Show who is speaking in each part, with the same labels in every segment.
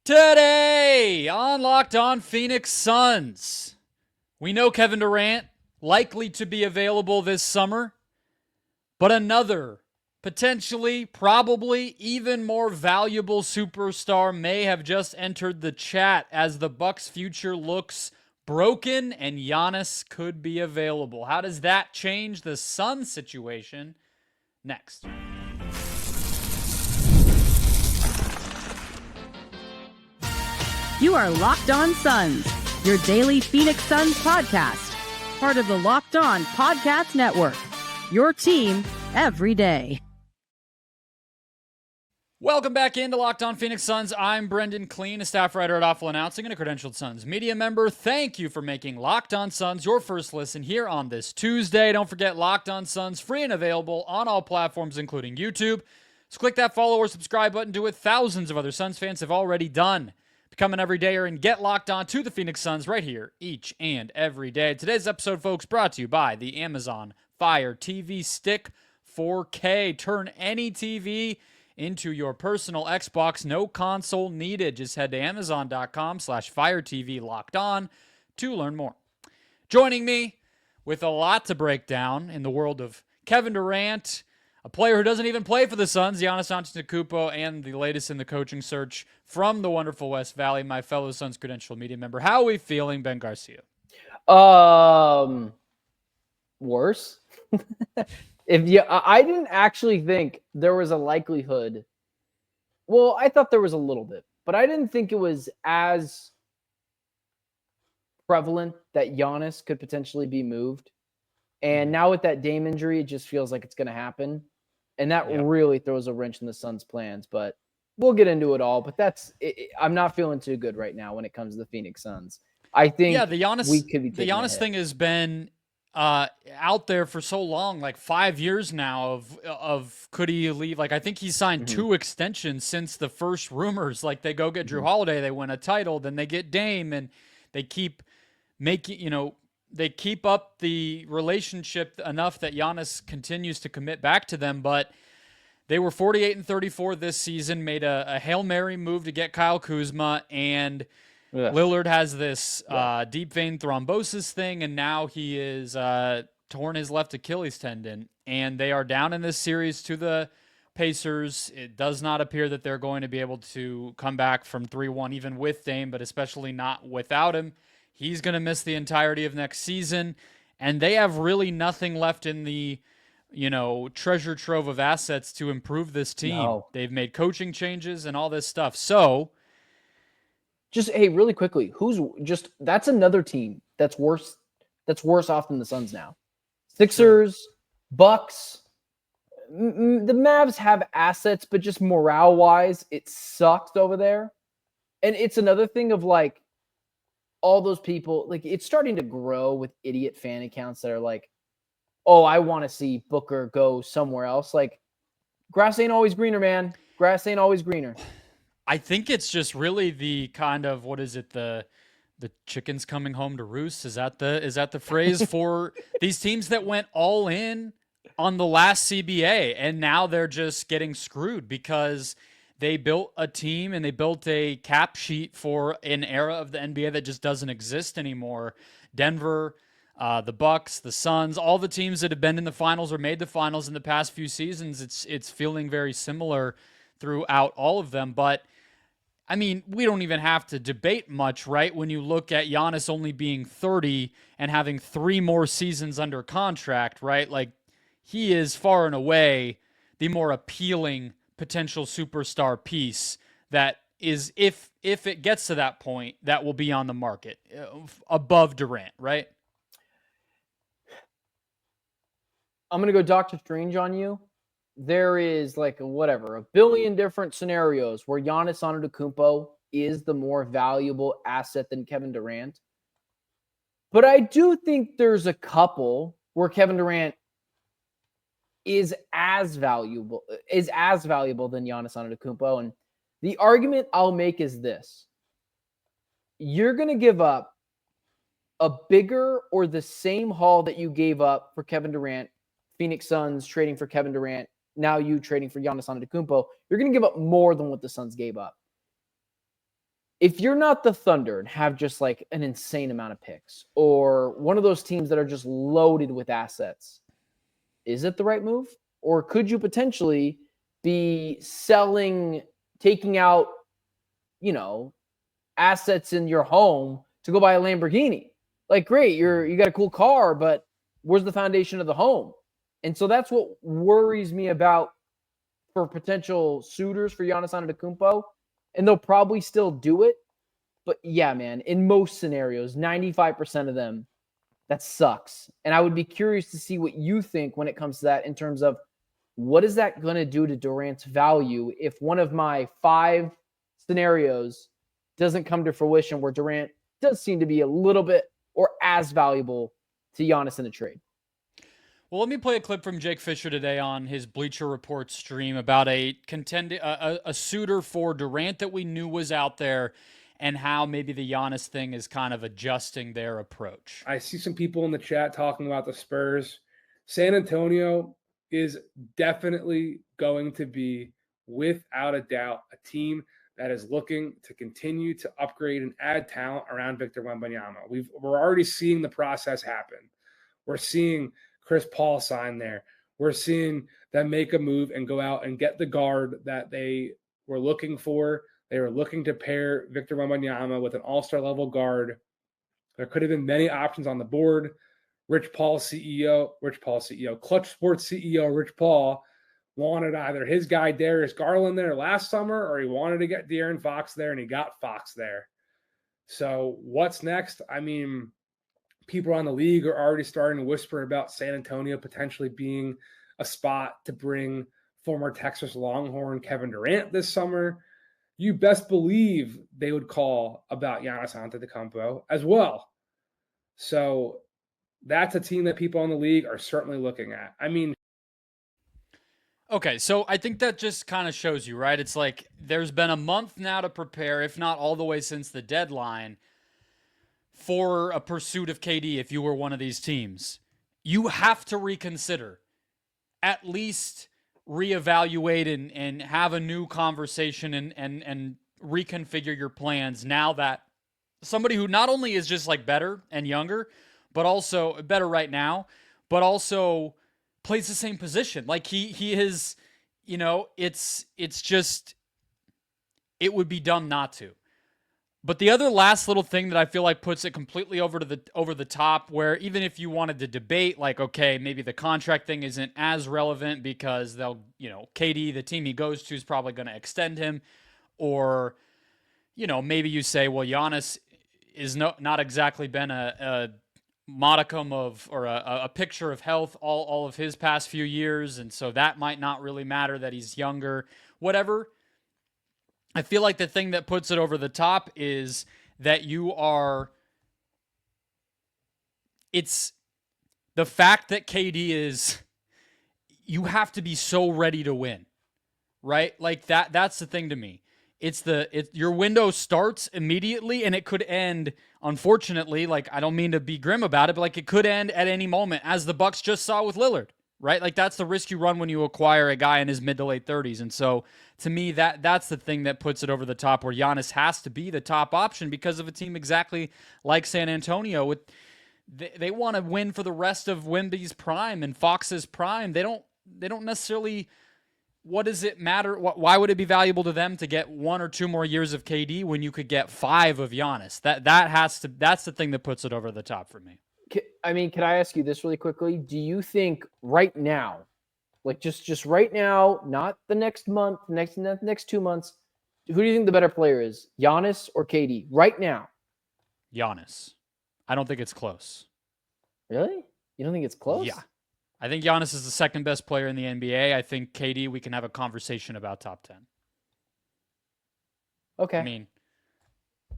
Speaker 1: Today on Locked On Phoenix Suns, we know Kevin Durant likely to be available this summer, but another potentially, probably even more valuable superstar may have just entered the chat as the Bucks' future looks broken and Giannis could be available. How does that change the Suns situation? Next.
Speaker 2: You are Locked On Suns, your daily Phoenix Suns podcast, part of the Locked On Podcast Network, your team every day.
Speaker 1: Welcome back into Locked On Phoenix Suns. I'm Brendon, Kleen, a staff writer at Awful Announcing and a credentialed Suns media member. Thank you for making Locked On Suns your first listen here on this Tuesday. Don't forget Locked On Suns, free and available on all platforms, including YouTube. So click that follow or subscribe button. Do what thousands of other Suns fans have already done. Become an everydayer and get locked on to the Phoenix Suns right here each and every day. Today's episode, folks, brought to you by the Amazon Fire TV Stick 4K. Turn any TV into your personal Xbox. No console needed. Just head to amazon.com/firetv locked on to learn more. Joining me with a lot to break down in the world of Kevin Durant, a player who doesn't even play for the Suns, Giannis Antetokounmpo, and the latest in the coaching search from the wonderful West Valley, my fellow Suns credential media member. How are we feeling, Ben Garcia?
Speaker 3: Worse. I didn't actually think there was a likelihood. Well, I thought there was a little bit, but I didn't think it was as prevalent that Giannis could potentially be moved. And now with that Dame injury, it just feels like it's going to happen. And that really throws a wrench in the Suns' plans. But we'll get into it all. But I'm not feeling too good right now when it comes to the Phoenix Suns. I think
Speaker 1: the Giannis thing has been out there for so long, like 5 years now of could he leave? Like I think he signed 2 extensions since the first rumors. Like they go get Drew Holiday, they win a title, then they get Dame, and they keep making, they keep up the relationship enough that Giannis continues to commit back to them. But they were 48-34 this season, made a Hail Mary move to get Kyle Kuzma, and Lillard has this deep vein thrombosis thing, and now he is torn his left Achilles tendon. And they are down in this series to the Pacers. It does not appear that they're going to be able to come back from 3-1, even with Dame, but especially not without him. He's going to miss the entirety of next season, and they have really nothing left in the, treasure trove of assets to improve this team. No. They've made coaching changes and all this stuff. So,
Speaker 3: really quickly, that's another team that's worse off than the Suns now. Sixers, Bucks, the Mavs have assets, but just morale-wise, it sucks over there. And it's another thing of like, all those people, like it's starting to grow with idiot fan accounts that are like, oh, I want to see Booker go somewhere else. Like, grass ain't always greener, man. Grass ain't always greener.
Speaker 1: I think it's just really the kind of, what is it, the chickens coming home to roost? Is that the phrase for these teams that went all in on the last CBA and now they're just getting screwed because they built a team and they built a cap sheet for an era of the NBA that just doesn't exist anymore. Denver, the Bucks, the Suns, all the teams that have been in the finals or made the finals in the past few seasons, it's feeling very similar throughout all of them. But, I mean, we don't even have to debate much, right? When you look at Giannis only being 30 and having 3 more seasons under contract, right? Like, he is far and away the more appealing potential superstar piece that is, if it gets to that point, that will be on the market above Durant, right?
Speaker 3: I'm going to go Doctor Strange on you. There is like a billion different scenarios where Giannis Antetokounmpo is the more valuable asset than Kevin Durant. But I do think there's a couple where Kevin Durant is as valuable than Giannis Antetokounmpo. And the argument I'll make is this. You're going to give up a bigger or the same haul that you gave up for Kevin Durant, Phoenix Suns trading for Kevin Durant, now you trading for Giannis Antetokounmpo. You're going to give up more than what the Suns gave up. if you're not the Thunder and have just like an insane amount of picks, or one of those teams that are just loaded with assets, is it the right move? Or could you potentially be selling, taking out, assets in your home to go buy a Lamborghini? Like, great, you got a cool car, but where's the foundation of the home? And so that's what worries me about for potential suitors for Giannis Antetokounmpo. And they'll probably still do it. But yeah, man, in most scenarios, 95% of them, that sucks. And I would be curious to see what you think when it comes to that in terms of what is that going to do to Durant's value if one of my 5 scenarios doesn't come to fruition where Durant does seem to be a little bit or as valuable to Giannis in a trade.
Speaker 1: Well, let me play a clip from Jake Fisher today on his Bleacher Report stream about a suitor for Durant that we knew was out there and how maybe the Giannis thing is kind of adjusting their approach.
Speaker 4: I see some people in the chat talking about the Spurs. San Antonio is definitely going to be, without a doubt, a team that is looking to continue to upgrade and add talent around Victor Wembanyama. We're already seeing the process happen. We're seeing Chris Paul sign there. We're seeing them make a move and go out and get the guard that they were looking for. They were looking to pair Victor Wembanyama with an all-star level guard. There could have been many options on the board. Clutch Sports CEO Rich Paul wanted either his guy Darius Garland there last summer, or he wanted to get De'Aaron Fox there, and he got Fox there. So what's next? I mean, people around the league are already starting to whisper about San Antonio potentially being a spot to bring former Texas Longhorn Kevin Durant this summer. You best believe they would call about Giannis Antetokounmpo as well. So that's a team that people in the league are certainly looking at. I mean,
Speaker 1: okay, so I think that just kind of shows you, right? It's like there's been a month now to prepare, if not all the way since the deadline, for a pursuit of KD if you were one of these teams. You have to reconsider, at least reevaluate and have a new conversation and reconfigure your plans now that somebody who not only is just like better and younger, but also better right now, but also plays the same position. Like he is, it's just, it would be dumb not to. But the other last little thing that I feel like puts it completely over the top, where even if you wanted to debate, like, okay, maybe the contract thing isn't as relevant because they'll, KD, the team he goes to, is probably going to extend him, or, maybe you say, well, Giannis is not exactly been a modicum of, or a picture of health all of his past few years, and so that might not really matter that he's younger, whatever. I feel like the thing that puts it over the top is that it's the fact that KD you have to be so ready to win, right? Like that's the thing to me. Your window starts immediately and it could end, unfortunately, like I don't mean to be grim about it, but like it could end at any moment, as the Bucks just saw with Lillard. Right? Like that's the risk you run when you acquire a guy in his mid to late 30s. And so to me, that's the thing that puts it over the top, where Giannis has to be the top option because of a team exactly like San Antonio. They want to win for the rest of Wemby's prime and Fox's prime. They don't necessarily, what does it matter? Why would it be valuable to them to get 1 or 2 more years of KD when you could get 5 of Giannis? That's the thing that puts it over the top for me.
Speaker 3: I mean, can I ask you this really quickly? Do you think right now, like just right now, not the next month, next 2 months, who do you think the better player is, Giannis or KD right now?
Speaker 1: Giannis. I don't think it's close.
Speaker 3: Really? You don't think it's close?
Speaker 1: Yeah. I think Giannis is the second best player in the NBA. I think KD, we can have a conversation about top 10.
Speaker 3: Okay.
Speaker 1: I mean,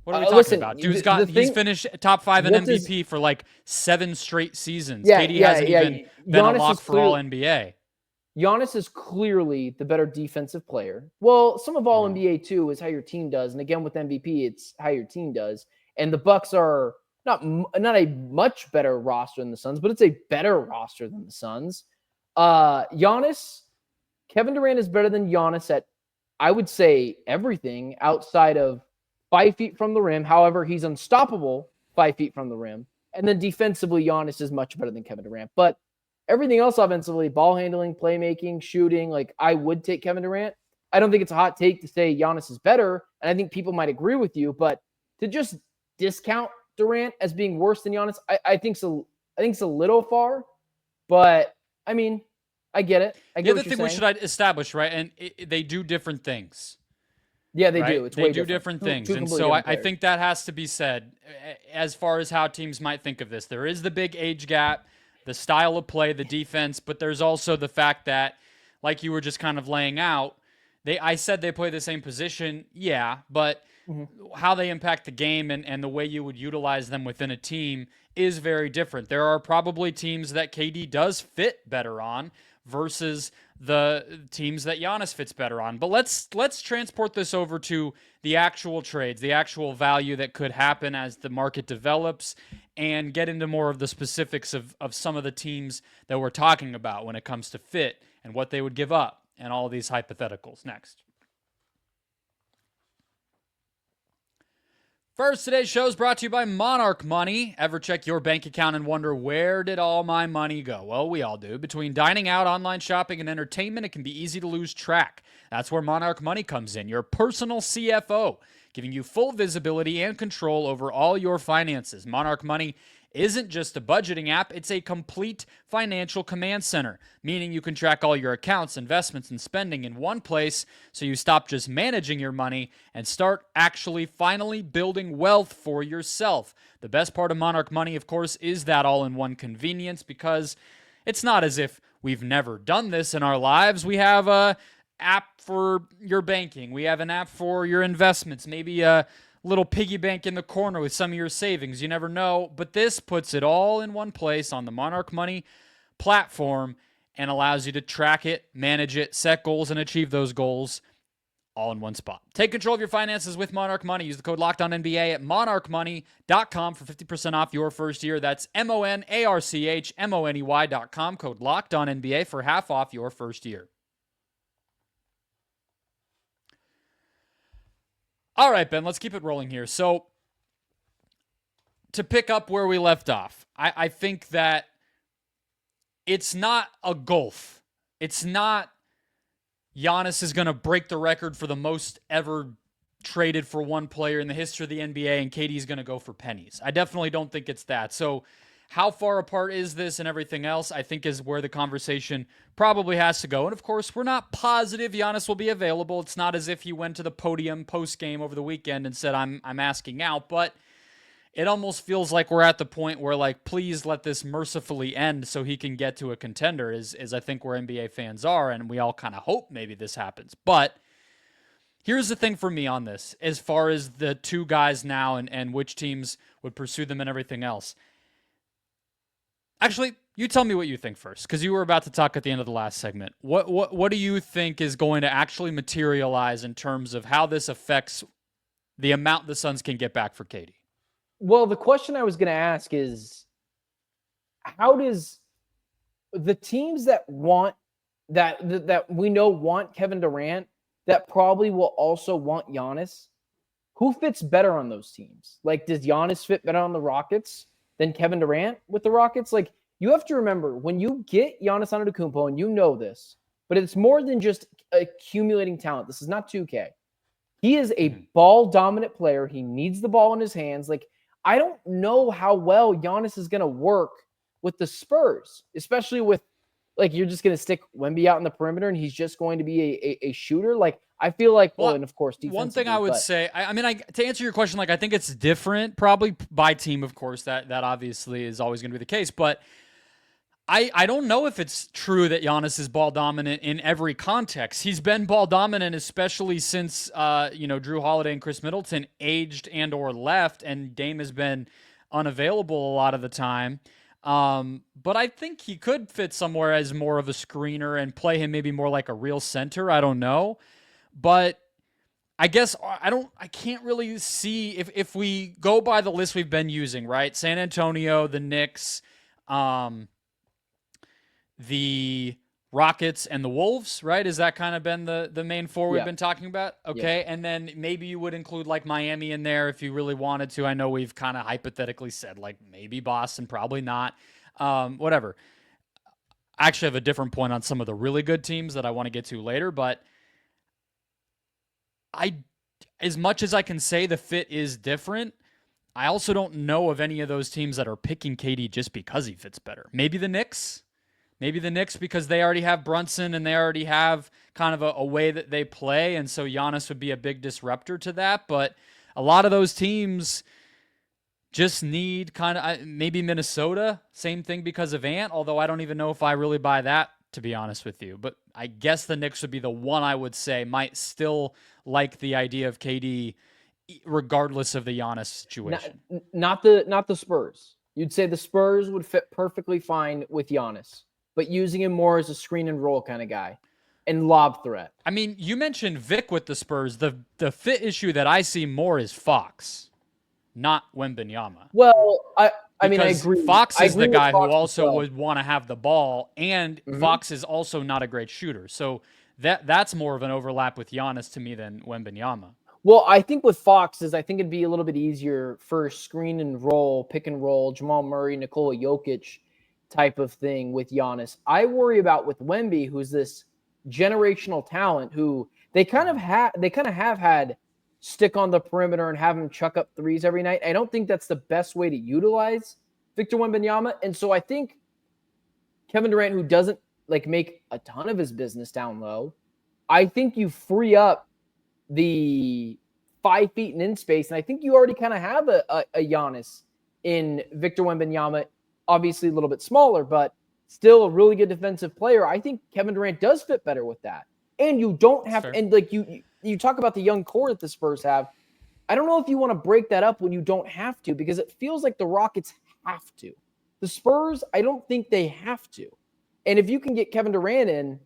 Speaker 1: what are we talking about? Dude's he's finished top 5 in MVP for like 7 straight seasons. KD hasn't even been a lock for all NBA.
Speaker 3: Giannis is clearly the better defensive player. Well, some of all NBA too is how your team does, and again with MVP, it's how your team does. And the Bucks are not a much better roster than the Suns, but it's a better roster than the Suns. Giannis, Kevin Durant is better than Giannis at, I would say, everything outside of 5 feet from the rim. However, he's unstoppable 5 feet from the rim. And then defensively, Giannis is much better than Kevin Durant. But everything else offensively, ball handling, playmaking, shooting, like I would take Kevin Durant. I don't think it's a hot take to say Giannis is better. And I think people might agree with you. But to just discount Durant as being worse than Giannis, I think so. I think it's a little far. But, I mean, I get it. I get
Speaker 1: the other thing we should establish, right? And they do different things.
Speaker 3: Yeah, they
Speaker 1: right?
Speaker 3: do. It's
Speaker 1: they
Speaker 3: way
Speaker 1: do
Speaker 3: different
Speaker 1: things.
Speaker 3: Two
Speaker 1: And so I think that has to be said as far as how teams might think of this. There is the big age gap, the style of play, the defense, but there's also the fact that, like you were just kind of laying out, I said they play the same position, yeah, but how they impact the game and the way you would utilize them within a team is very different. There are probably teams that KD does fit better on versus the teams that Giannis fits better on. But let's transport this over to the actual trades, the actual value that could happen as the market develops, and get into more of the specifics of some of the teams that we're talking about when it comes to fit and what they would give up and all of these hypotheticals next. First, today's show is brought to you by Monarch Money. Ever check your bank account and wonder, where did all my money go? Well, we all do. Between dining out, online shopping, and entertainment, it can be easy to lose track. That's where Monarch Money comes in, your personal CFO, giving you full visibility and control over all your finances. Monarch Money isn't just a budgeting app, it's a complete financial command center, meaning you can track all your accounts, investments, and spending in one place so you stop just managing your money and start actually finally building wealth for yourself. The best part of Monarch Money, of course, is that all-in-one convenience, because it's not as if we've never done this in our lives. We have a app for your banking. We have an app for your investments, maybe a little piggy bank in the corner with some of your savings. You never know, but this puts it all in one place on the Monarch Money platform and allows you to track it, manage it, set goals, and achieve those goals all in one spot. Take control of your finances with Monarch Money. Use the code LOCKEDONNBA at monarchmoney.com for 50% off your first year. That's MONARCHMONEY.com, code LOCKEDONNBA for half off your first year. All right, Ben, let's keep it rolling here. So, to pick up where we left off, I think that it's not a gulf. It's not Giannis is going to break the record for the most ever traded for one player in the history of the NBA, and KD's going to go for pennies. I definitely don't think it's that. So, how far apart is this and everything else, I think, is where the conversation probably has to go. And, of course, we're not positive Giannis will be available. It's not as if he went to the podium post-game over the weekend and said, I'm asking out. But it almost feels like we're at the point where, like, please let this mercifully end so he can get to a contender is I think where NBA fans are, and we all kind of hope maybe this happens. But here's the thing for me on this, as far as the two guys now and which teams would pursue them and everything else. Actually, you tell me what you think first, because you were about to talk at the end of the last segment. What do you think is going to actually materialize in terms of how this affects the amount the Suns can get back for KD?
Speaker 3: Well, the question I was going to ask is, how does the teams that want that we know want Kevin Durant, that probably will also want Giannis, who fits better on those teams? Like, does Giannis fit better on the Rockets than Kevin Durant with the Rockets? Like, you have to remember, when you get Giannis Antetokounmpo, and you know this, but it's more than just accumulating talent. This is not 2K. He is a ball-dominant player. He needs the ball in his hands. Like, I don't know how well Giannis is going to work with the Spurs, especially with, like, you're just going to stick Wemby out in the perimeter and he's just going to be a shooter. Like, I feel like, well, and of course,
Speaker 1: one thing I would say, I mean, to answer your question, like, I think it's different probably by team, of course, that obviously is always going to be the case, but I don't know if it's true that Giannis is ball dominant in every context. He's been ball dominant, especially since, Drew Holiday and Chris Middleton aged and or left, and Dame has been unavailable a lot of the time. But I think he could fit somewhere as more of a screener and play him maybe more like a real center. I don't know. But I guess I can't really see if we go by the list we've been using, right? San Antonio, the Knicks, the Rockets and the Wolves, right? Has that kind of been the main four we've
Speaker 3: Yeah.
Speaker 1: been talking about? Okay.
Speaker 3: Yeah.
Speaker 1: And then maybe you would include like Miami in there if you really wanted to. I know we've kind of hypothetically said like maybe Boston, probably not. Whatever. I actually have a different point on some of the really good teams that I want to get to later, but as much as I can say the fit is different, I also don't know of any of those teams that are picking KD just because he fits better. Maybe the Knicks. Maybe the Knicks because they already have Brunson and they already have kind of a way that they play, and so Giannis would be a big disruptor to that. But a lot of those teams just need kind of maybe Minnesota, same thing because of Ant, although I don't even know if I really buy that, to be honest with you. But I guess the Knicks would be the one I would say might still like the idea of KD regardless of the Giannis situation.
Speaker 3: Not the Spurs. You'd say the Spurs would fit perfectly fine with Giannis, but using him more as a screen and roll kind of guy and lob threat.
Speaker 1: I mean, you mentioned Vic with the Spurs. The fit issue that I see more is Fox, not Wembanyama.
Speaker 3: Well, I mean, I agree.
Speaker 1: Fox is the guy who also
Speaker 3: well.
Speaker 1: would want to have the ball, and Fox is also not a great shooter. So that's more of an overlap with Giannis to me than Wembanyama.
Speaker 3: Well, I think with Fox I think it'd be a little bit easier for screen and roll, pick and roll, Jamal Murray, Nikola Jokic type of thing with Giannis. I worry about with Wemby, who's this generational talent who they kind of have had stick on the perimeter and have him chuck up threes every night. I don't think that's the best way to utilize Victor Wembanyama. And so I think Kevin Durant, who doesn't like make a ton of his business down low, I think you free up the 5 feet and in space. And I think you already kind of have a Giannis in Victor Wembanyama, obviously a little bit smaller, but still a really good defensive player. I think Kevin Durant does fit better with that. And you don't have, and like you talk about the young core that the Spurs have. I don't know if you want to break that up when you don't have to, because it feels like the Rockets have to. The Spurs, I don't think they have to. And if you can get Kevin Durant in,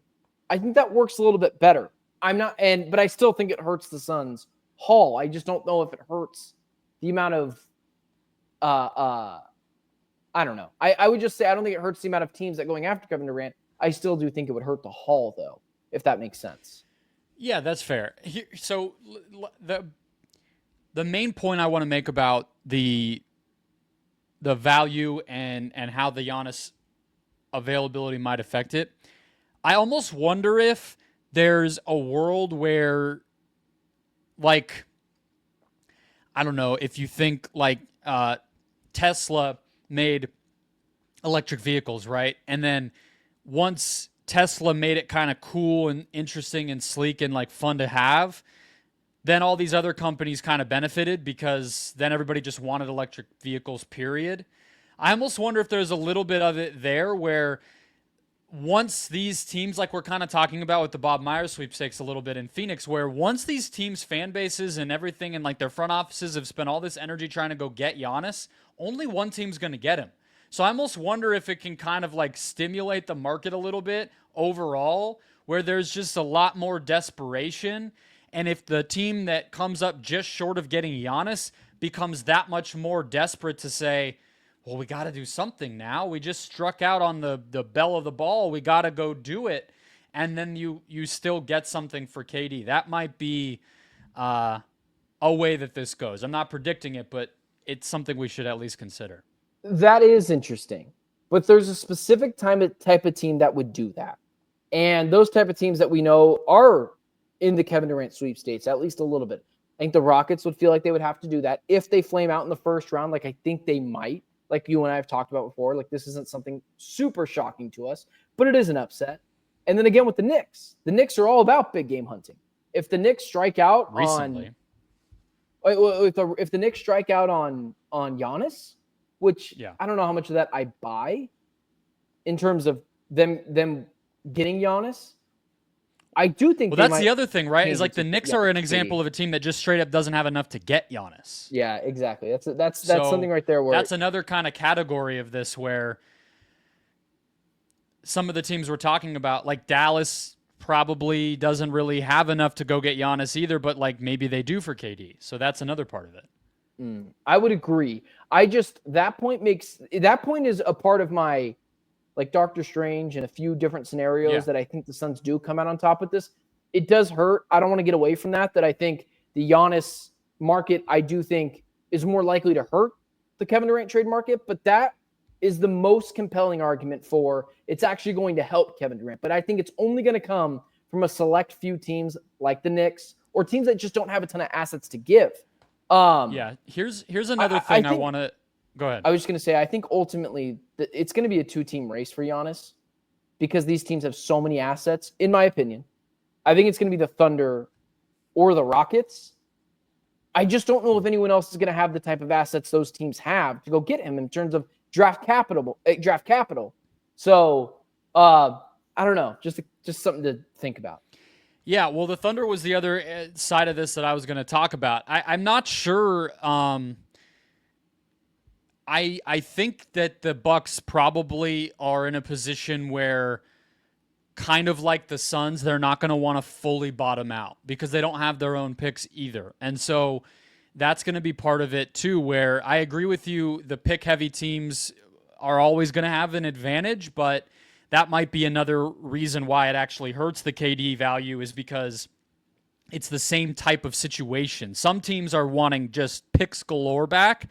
Speaker 3: I think that works a little bit better. But I still think it hurts the Suns' haul. I just don't know if it hurts the amount of, I don't know. I would just say I don't think it hurts the amount of teams that going after Kevin Durant. I still do think it would hurt the haul, though, if that makes sense.
Speaker 1: Yeah, that's fair. So the main point I want to make about the value and how the Giannis availability might affect it, I almost wonder if there's a world where, like, I don't know, if you think like Tesla made electric vehicles, right? And then once Tesla made it kind of cool and interesting and sleek and like fun to have, then all these other companies kind of benefited because then everybody just wanted electric vehicles, period. I almost wonder if there's a little bit of it there where once these teams, like we're kind of talking about with the Bob Myers sweepstakes a little bit in Phoenix, where once these teams' fan bases and everything and like their front offices have spent all this energy trying to go get Giannis, only one team's going to get him. So I almost wonder if it can kind of like stimulate the market a little bit overall, where there's just a lot more desperation. And if the team that comes up just short of getting Giannis becomes that much more desperate to say, well, we got to do something now. We just struck out on the bell of the ball. We got to go do it. And then you still get something for KD. That might be a way that this goes. I'm not predicting it, but it's something we should at least consider.
Speaker 3: That is interesting. But there's a specific type of team that would do that. And those type of teams that we know are in the Kevin Durant sweepstakes, at least a little bit. I think the Rockets would feel like they would have to do that if they flame out in the first round, like I think they might. Like you and I have talked about before, like this isn't something super shocking to us, but it is an upset. And then again with the Knicks are all about big game hunting. If the Knicks strike out
Speaker 1: recently,
Speaker 3: if the Knicks strike out on Giannis, which I don't know how much of that I buy in terms of them getting Giannis. I do think.
Speaker 1: Well, that's the other thing, right? Is like the Knicks are an example of a team that just straight up doesn't have enough to get Giannis.
Speaker 3: Yeah, exactly. That's something right there. Where
Speaker 1: that's another kind of category of this where some of the teams we're talking about, like Dallas, probably doesn't really have enough to go get Giannis either, but like maybe they do for KD. So that's another part of it.
Speaker 3: I would agree. That point is a part of my like Doctor Strange and a few different scenarios
Speaker 1: Yeah.
Speaker 3: that I think the Suns do come out on top with this. It does hurt. I don't want to get away from that I think the Giannis market, I do think, is more likely to hurt the Kevin Durant trade market, but that is the most compelling argument for it's actually going to help Kevin Durant. But I think it's only going to come from a select few teams like the Knicks or teams that just don't have a ton of assets to give.
Speaker 1: Here's another thing I want to go ahead.
Speaker 3: I was just going to say, I think ultimately it's going to be a 2-team race for Giannis because these teams have so many assets, in my opinion. I think it's going to be the Thunder or the Rockets. I just don't know if anyone else is going to have the type of assets those teams have to go get him in terms of draft capital. So I don't know, just something to think about.
Speaker 1: Yeah, well, the Thunder was the other side of this that I was going to talk about. I'm not sure. I think that the Bucks probably are in a position where, kind of like the Suns, they're not going to want to fully bottom out because they don't have their own picks either. And so that's going to be part of it too, where I agree with you. The pick-heavy teams are always going to have an advantage, but that might be another reason why it actually hurts the KD value is because it's the same type of situation. Some teams are wanting just picks galore back.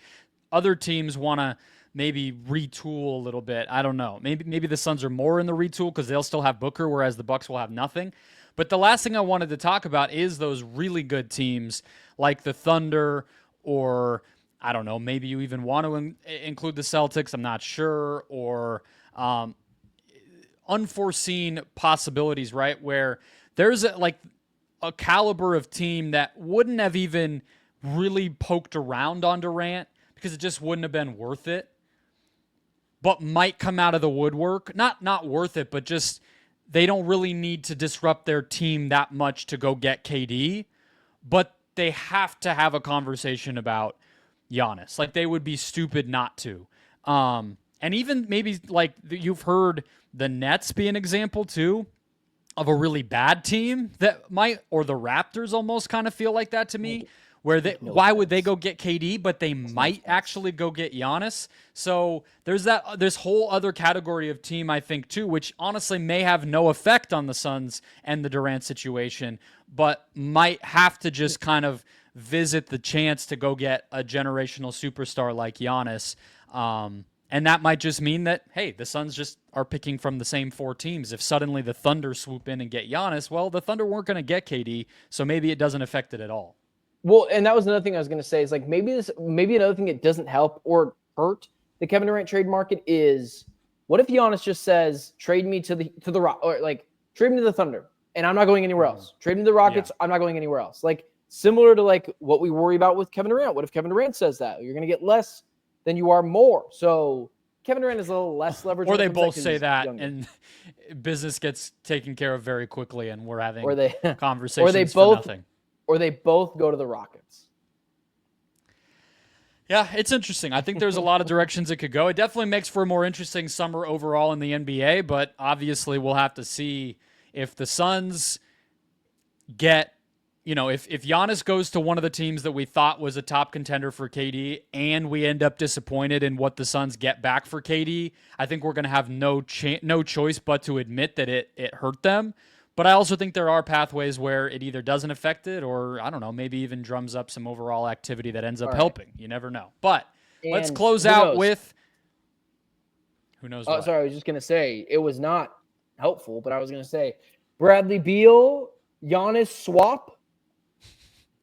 Speaker 1: Other teams want to maybe retool a little bit. I don't know. Maybe the Suns are more in the retool because they'll still have Booker, whereas the Bucks will have nothing. But the last thing I wanted to talk about is those really good teams like the Thunder, or I don't know, maybe you even want to include the Celtics. I'm not sure. Or unforeseen possibilities, right? Where there's a caliber of team that wouldn't have even really poked around on Durant because it just wouldn't have been worth it, but might come out of the woodwork. Not worth it, but just they don't really need to disrupt their team that much to go get KD, but they have to have a conversation about Giannis. Like, they would be stupid not to. And even maybe like you've heard the Nets be an example too of a really bad team that might, or the Raptors almost kind of feel like that to me. Where why would they go get KD, but they might actually go get Giannis? So there's this whole other category of team, I think, too, which honestly may have no effect on the Suns and the Durant situation, but might have to just kind of visit the chance to go get a generational superstar like Giannis. And that might just mean that, hey, the Suns just are picking from the same 4 teams. If suddenly the Thunder swoop in and get Giannis, well, the Thunder weren't going to get KD, so maybe it doesn't affect it at all.
Speaker 3: Well, and that was another thing I was going to say is like maybe another thing that doesn't help or hurt the Kevin Durant trade market is what if Giannis just says trade me to the Rock, or like trade me to the Thunder and I'm not going anywhere else. Trade me to the Rockets, I'm not going anywhere else. Like similar to like what we worry about with Kevin Durant. What if Kevin Durant says that you're going to get less than you are more? So Kevin Durant is a little less leverage.
Speaker 1: Or they both say that and business gets taken care of very quickly and we're having conversations for nothing.
Speaker 3: Or they both go to the Rockets.
Speaker 1: Yeah, it's interesting. I think there's a lot of directions it could go. It definitely makes for a more interesting summer overall in the NBA, but obviously we'll have to see if the Suns get, if Giannis goes to one of the teams that we thought was a top contender for KD and we end up disappointed in what the Suns get back for KD, I think we're going to have no choice but to admit that it hurt them. But I also think there are pathways where it either doesn't affect it or, I don't know, maybe even drums up some overall activity that ends up helping. You never know. But let's close out with who knows what.
Speaker 3: Sorry, I was just going to say, it was not helpful, but I was going to say, Bradley Beal, Giannis swap.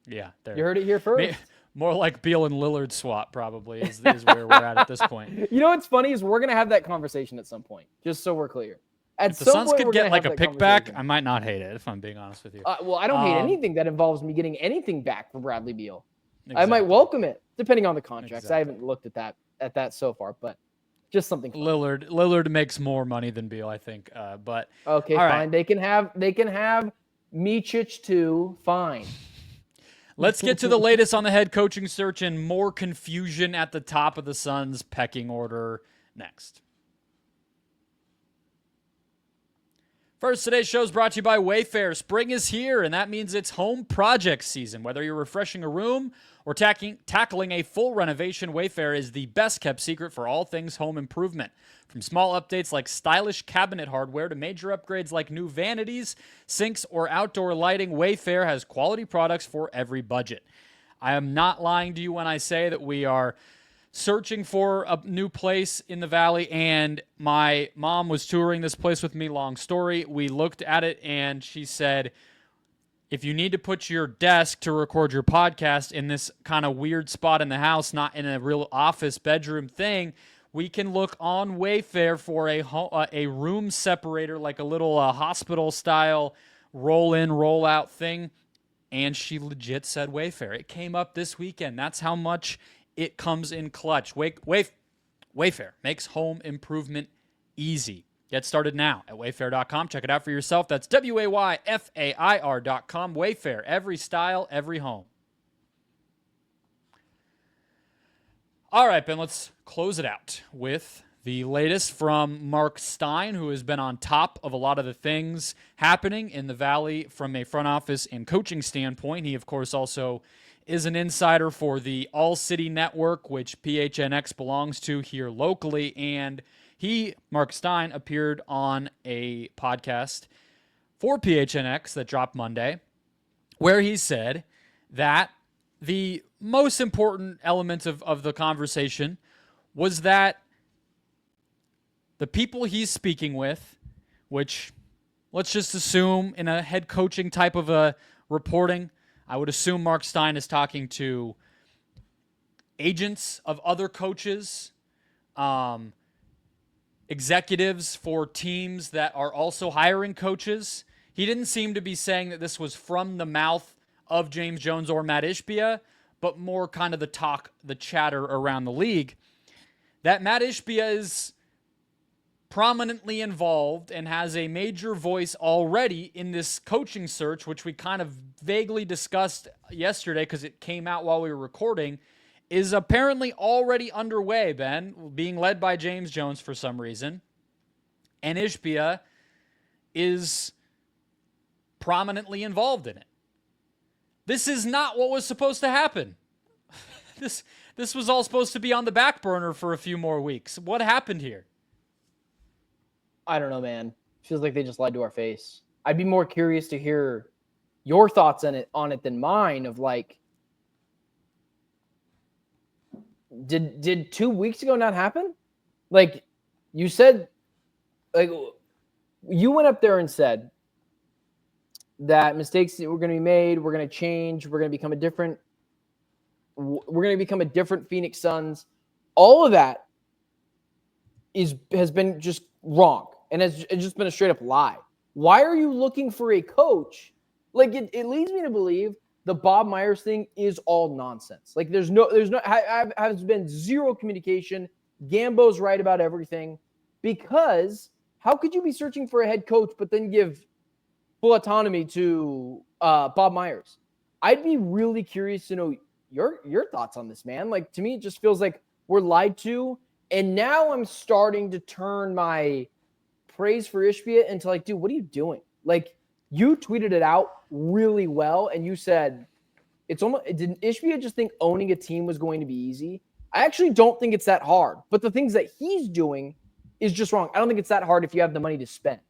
Speaker 1: Yeah.
Speaker 3: You heard it here first.
Speaker 1: More like Beal and Lillard swap probably is where we're at this point.
Speaker 3: You know what's funny is we're going to have that conversation at some point, just so we're clear.
Speaker 1: If the Suns could get like a pick back, I might not hate it, if I'm being honest with you.
Speaker 3: Well, I don't hate anything that involves me getting anything back for Bradley Beal. Exactly. I might welcome it, depending on the contracts. Exactly. I haven't looked at that so far, but just something fun.
Speaker 1: Lillard makes more money than Beal, I think. But
Speaker 3: okay, fine. Right. They can have Micic too. Fine.
Speaker 1: Let's get to the latest on the head coaching search and more confusion at the top of the Suns pecking order next. First, today's show is brought to you by Wayfair. Spring is here, and that means it's home project season. Whether you're refreshing a room or tackling a full renovation, Wayfair is the best-kept secret for all things home improvement. From small updates like stylish cabinet hardware to major upgrades like new vanities, sinks, or outdoor lighting, Wayfair has quality products for every budget. I am not lying to you when I say that we are searching for a new place in the Valley, and my mom was touring this place with me. Long story. We looked at it, and she said, if you need to put your desk to record your podcast in this kind of weird spot in the house, not in a real office bedroom thing, we can look on Wayfair for a room separator, like a little hospital-style roll-in, roll-out thing. And she legit said Wayfair. It came up this weekend. That's how much it comes in clutch. Wayfair makes home improvement easy. Get started now at wayfair.com. Check it out for yourself. That's WAYFAIR.com. Wayfair, every style, every home. All right, Ben, let's close it out with the latest from Mark Stein, who has been on top of a lot of the things happening in the Valley from a front office and coaching standpoint. He, of course, also is an insider for the All City Network, which PHNX belongs to here locally. And he, Mark Stein, appeared on a podcast for PHNX that dropped Monday, where he said that the most important element of the conversation was that the people he's speaking with, which let's just assume in a head coaching type of a reporting, I would assume Mark Stein is talking to agents of other coaches, executives for teams that are also hiring coaches. He didn't seem to be saying that this was from the mouth of James Jones or Mat Ishbia, but more kind of the talk, the chatter around the league, that Mat Ishbia is prominently involved and has a major voice already in this coaching search, which we kind of vaguely discussed yesterday because it came out while we were recording, is apparently already underway, Ben, being led by James Jones for some reason. And Ishbia is prominently involved in it. This is not what was supposed to happen. This was all supposed to be on the back burner for a few more weeks. What happened here?
Speaker 3: I don't know, man. Feels like they just lied to our face. I'd be more curious to hear your thoughts on it than mine. Of like, did 2 weeks ago not happen? Like you said, like you went up there and said that mistakes were going to be made. We're going to change. We're going to become a different Phoenix Suns. All of that has been just wrong. And it's just been a straight up lie. Why are you looking for a coach? Like it leads me to believe the Bob Myers thing is all nonsense. Like there's been zero communication. Gambo's right about everything, because how could you be searching for a head coach but then give full autonomy to Bob Myers? I'd be really curious to know your thoughts on this, man. Like to me, it just feels like we're lied to. And now I'm starting to turn my praise for Ishbia into like, dude, what are you doing? Like you tweeted it out really well. And you said, didn't Ishbia just think owning a team was going to be easy? I actually don't think it's that hard, but the things that he's doing is just wrong. I don't think it's that hard if you have the money to spend.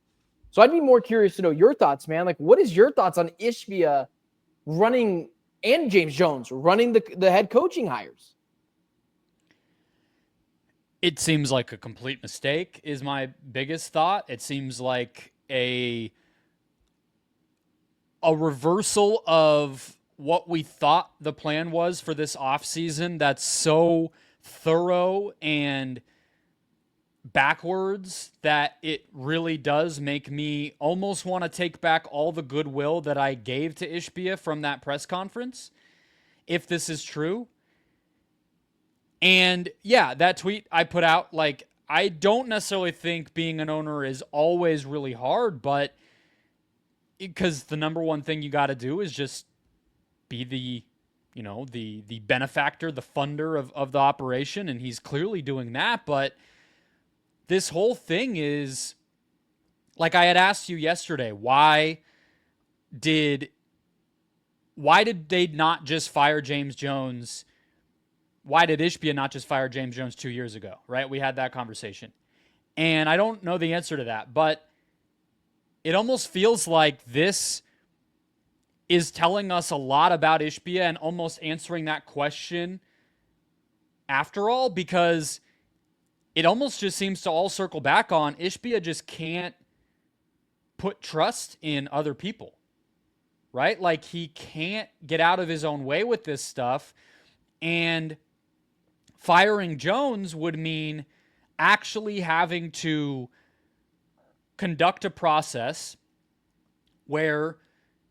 Speaker 3: So I'd be more curious to know your thoughts, man. Like what is your thoughts on Ishbia running and James Jones running the head coaching hires?
Speaker 1: It seems like a complete mistake is my biggest thought. It seems like a reversal of what we thought the plan was for this offseason that's so thorough and backwards that it really does make me almost want to take back all the goodwill that I gave to Ishbia from that press conference, if this is true. And yeah, that tweet I put out, like, I don't necessarily think being an owner is always really hard, but because the number one thing you got to do is just be the benefactor, the funder of the operation. And he's clearly doing that. But this whole thing is like I had asked you yesterday, why did they not just fire James Jones? Why did Ishbia not just fire James Jones 2 years ago, right? We had that conversation. And I don't know the answer to that, but it almost feels like this is telling us a lot about Ishbia and almost answering that question after all, because it almost just seems to all circle back on Ishbia just can't put trust in other people, right? Like he can't get out of his own way with this stuff. And firing Jones would mean actually having to conduct a process where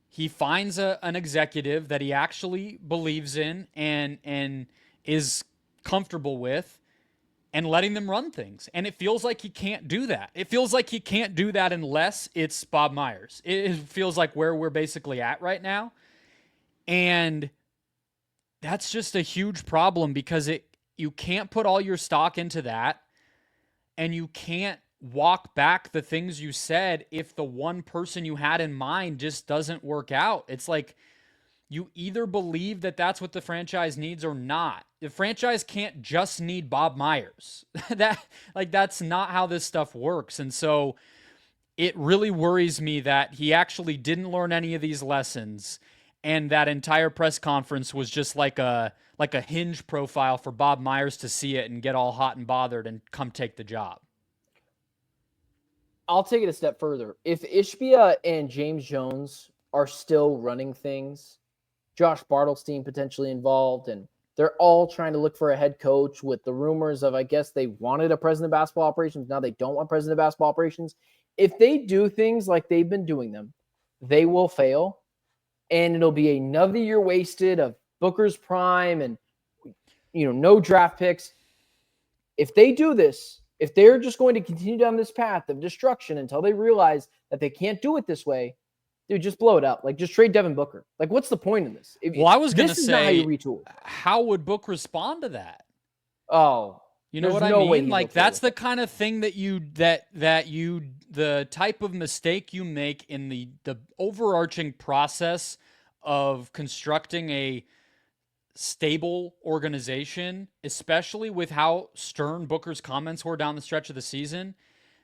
Speaker 1: he finds an executive that he actually believes in and is comfortable with and letting them run things. And it feels like he can't do that. It feels like he can't do that unless it's Bob Myers. It feels like where we're basically at right now. And that's just a huge problem because you can't put all your stock into that, and you can't walk back the things you said if the one person you had in mind just doesn't work out. It's like you either believe that that's what the franchise needs or not. The franchise can't just need Bob Myers. That's not how this stuff works. And so it really worries me that he actually didn't learn any of these lessons, and that entire press conference was just like a Hinge profile for Bob Myers to see it and get all hot and bothered and come take the job.
Speaker 3: I'll take it a step further. If Ishbia and James Jones are still running things, Josh Bartelstein potentially involved, and they're all trying to look for a head coach with the rumors of, I guess they wanted a president of basketball operations. Now they don't want president of basketball operations. If they do things like they've been doing them, they will fail. And it'll be another year wasted of Booker's prime and, no draft picks. If they do this, if they're just going to continue down this path of destruction until they realize that they can't do it this way, dude, just blow it up. Like, just trade Devin Booker. Like, what's the point in this?
Speaker 1: I was going to
Speaker 3: say,
Speaker 1: how would Book respond to that?
Speaker 3: Oh,
Speaker 1: you know what I mean? Like, that's the kind of thing that the type of mistake you make in the overarching process of constructing a stable organization, especially with how stern Booker's comments were down the stretch of the season,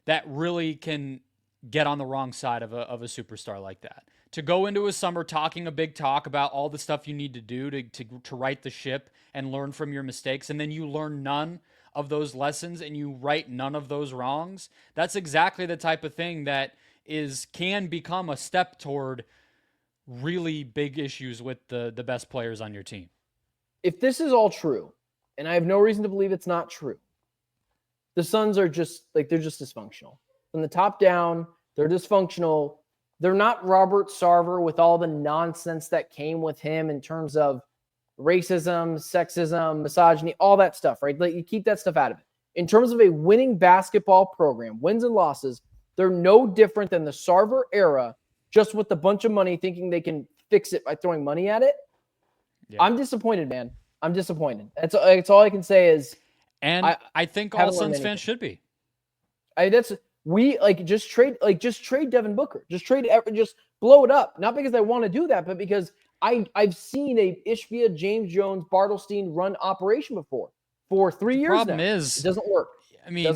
Speaker 1: that really can get on the wrong side of a superstar like that. To go into a summer talking a big talk about all the stuff you need to do to right the ship and learn from your mistakes, and then you learn none of those lessons and you right none of those wrongs, that's exactly the type of thing that can become a step toward really big issues with the best players on your team.
Speaker 3: If this is all true, and I have no reason to believe it's not true, the Suns are just dysfunctional. From the top down, they're dysfunctional. They're not Robert Sarver with all the nonsense that came with him in terms of racism, sexism, misogyny, all that stuff, right? Like, you keep that stuff out of it. In terms of a winning basketball program, wins and losses, they're no different than the Sarver era, just with a bunch of money thinking they can fix it by throwing money at it. Yeah. I'm disappointed, man. I'm disappointed. That's all I can say is.
Speaker 1: And I think all Suns fans should be.
Speaker 3: Just trade Devin Booker. Just blow it up. Not because I want to do that, but because I've seen a Ishbia, James Jones, Bartelstein run operation before for 3 years.
Speaker 1: Problem
Speaker 3: now.
Speaker 1: is,
Speaker 3: it doesn't work.
Speaker 1: I mean,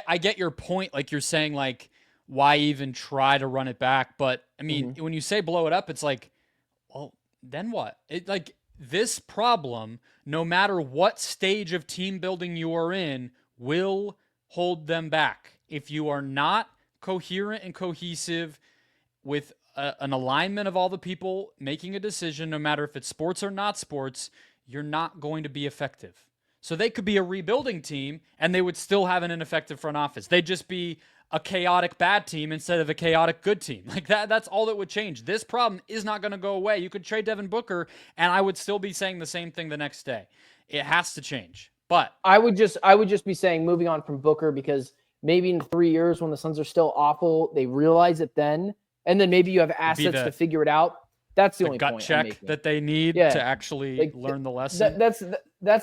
Speaker 1: I get your point. Like, you're saying, like, why even try to run it back? But I mean, when you say blow it up, it's like, well, then what? This problem, no matter what stage of team building you are in, will hold them back. If you are not coherent and cohesive with an alignment of all the people making a decision, no matter if it's sports or not sports, you're not going to be effective. So they could be a rebuilding team and they would still have an ineffective front office. They'd just be a chaotic bad team instead of a chaotic good team. Like that's all that would change. This problem is not going to go away. You could trade Devin Booker and I would still be saying the same thing the next day. It has to change. But
Speaker 3: I would just be saying, moving on from Booker, because maybe in 3 years when the Suns are still awful, they realize it then, and then maybe you have assets to figure it out. That's the only
Speaker 1: gut
Speaker 3: point
Speaker 1: check that they need to actually learn the lesson.
Speaker 3: That's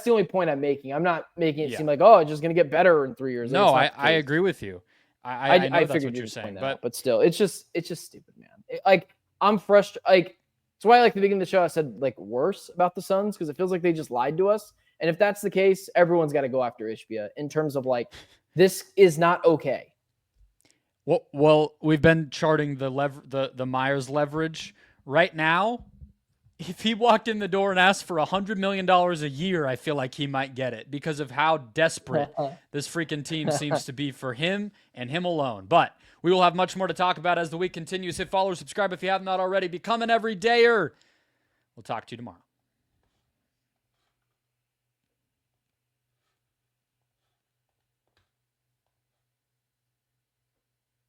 Speaker 3: the only point I'm making. I'm not making it seem like, oh, it's just going to get better in 3 years.
Speaker 1: No, I agree with you. I know that's
Speaker 3: figured
Speaker 1: what
Speaker 3: you
Speaker 1: you're
Speaker 3: just point
Speaker 1: saying,
Speaker 3: that out, but still, it's just stupid, man. I'm frustrated. That's why, like, the beginning of the show, I said, like, worse about the Suns, because it feels like they just lied to us. And if that's the case, everyone's got to go after Ishbia in terms of, like, this is not okay.
Speaker 1: Well, we've been charting the Myers leverage right now. If he walked in the door and asked for $100 million a year, I feel like he might get it because of how desperate this freaking team seems to be for him and him alone. But we will have much more to talk about as the week continues. Hit follow or subscribe if you have not already. Become an everydayer. We'll talk to you tomorrow.